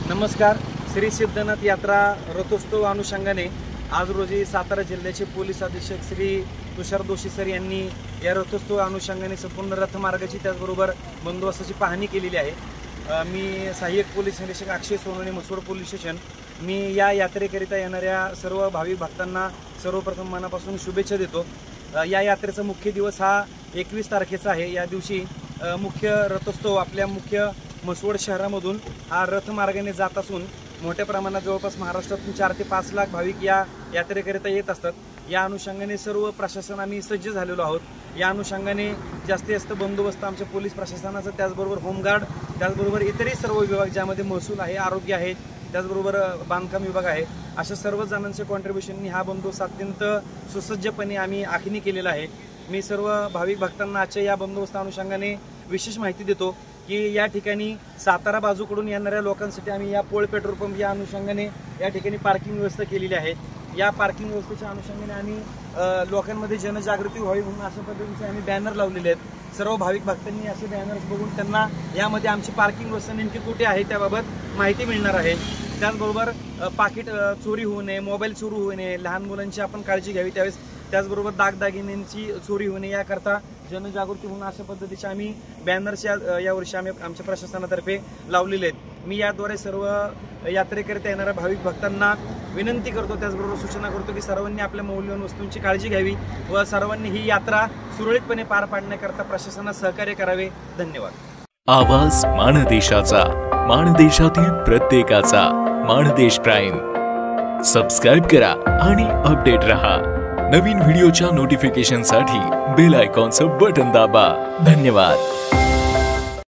नमस्कार. श्री सिद्धनाथ यात्रा रथोत्सव अनुषंगाने आज रोजी सातारा जिल्ह्याचे पोलीस अधीक्षक श्री तुषार दोशी सर यांनी या रथोत्सव अनुषंगाने संपूर्ण रथमार्गाची त्याचबरोबर बंदोबस्ताची पाहणी केलेली आहे. मी सहाय्यक पोलीस निरीक्षक अक्षय सोनवणे, मसवड पोलीस स्टेशन. मी या यात्रेकरिता येणाऱ्या सर्व भाविक भक्तांना सर्वप्रथम मनापासून शुभेच्छा देतो. या यात्रेचा मुख्य दिवस हा 21 तारखेचा आहे. या दिवशी मुख्य रथोत्सव आपल्या मुख्य मसवड शहरामधून हा रथमार्गाने जात असून मोठ्या प्रमाणात जवळपास महाराष्ट्रातून 4 ते 5 लाख भाविक या यात्रेकरिता येत असतात. या अनुषंगाने सर्व प्रशासन आम्ही सज्ज झालेलो आहोत. या अनुषंगाने जास्तीत जास्त बंदोबस्त आमच्या पोलीस प्रशासनाचं, त्याचबरोबर होमगार्ड, त्याचबरोबर इतरही सर्व विभाग ज्यामध्ये महसूल आहे, आरोग्य आहे, त्याचबरोबर बांधकाम विभाग आहे, अशा सर्व जणांच्या कॉन्ट्रीब्युशननी हा बंदोबस्त अत्यंत सुसज्जपणे आम्ही आखणी केलेला आहे. मी सर्व भाविक भक्तांना आजच्या या बंदोबस्त अनुषंगाने विशेष माहिती देतो की या ठिकाणी सातारा बाजूकडून येणाऱ्या लोकांसाठी आम्ही या पोळ पेट्रोल पंप या अनुषंगाने या ठिकाणी पार्किंग व्यवस्था केलेली आहे. या पार्किंग व्यवस्थेच्या अनुषंगाने आम्ही लोकांमध्ये जनजागृती व्हावी म्हणून अशा पद्धतीचे आम्ही बॅनर लावलेले आहेत. सर्व भाविक भक्तांनी असे बॅनर्स बघून त्यांना यामध्ये आमची पार्किंग व्यवस्था नेमकी कुठे आहे त्याबाबत माहिती मिळणार आहे. त्याचबरोबर पाकिट चोरी होऊ नये, मोबाईल चोरी होऊ नये, लहान मुलांची आपण काळजी घ्यावी त्यावेळेस, त्याचबरोबर दागदागिन्यांची चोरी होऊ नये याकरता जनजागृती होऊन अशा पद्धतीचे आम्ही बॅनर्स यावर्षी आम्ही आमच्या प्रशासनातर्फे लावलेले आहेत. मी याद्वारे सर्व यात्रेकरिता येणाऱ्या भाविक भक्तांना विनंती करतो, त्याचबरोबर सूचना करतो की सर्वांनी आपल्या मौल्यवान वस्तूंची काळजी घ्यावी व सर्वांनी ही यात्रा सुरळीतपणे पार पाडण्याकरता प्रशासनास सहकार्य करावे. धन्यवाद. आवाज माणदेशाचा, माणदेशातील प्रत्येकाचा. माणदेश प्राईम सबस्क्राईब करा आणि अपडेट रहा. नवीन व्हिडिओच्या नोटिफिकेशनसाठी बेल आयकॉनचं बटन दाबा. धन्यवाद.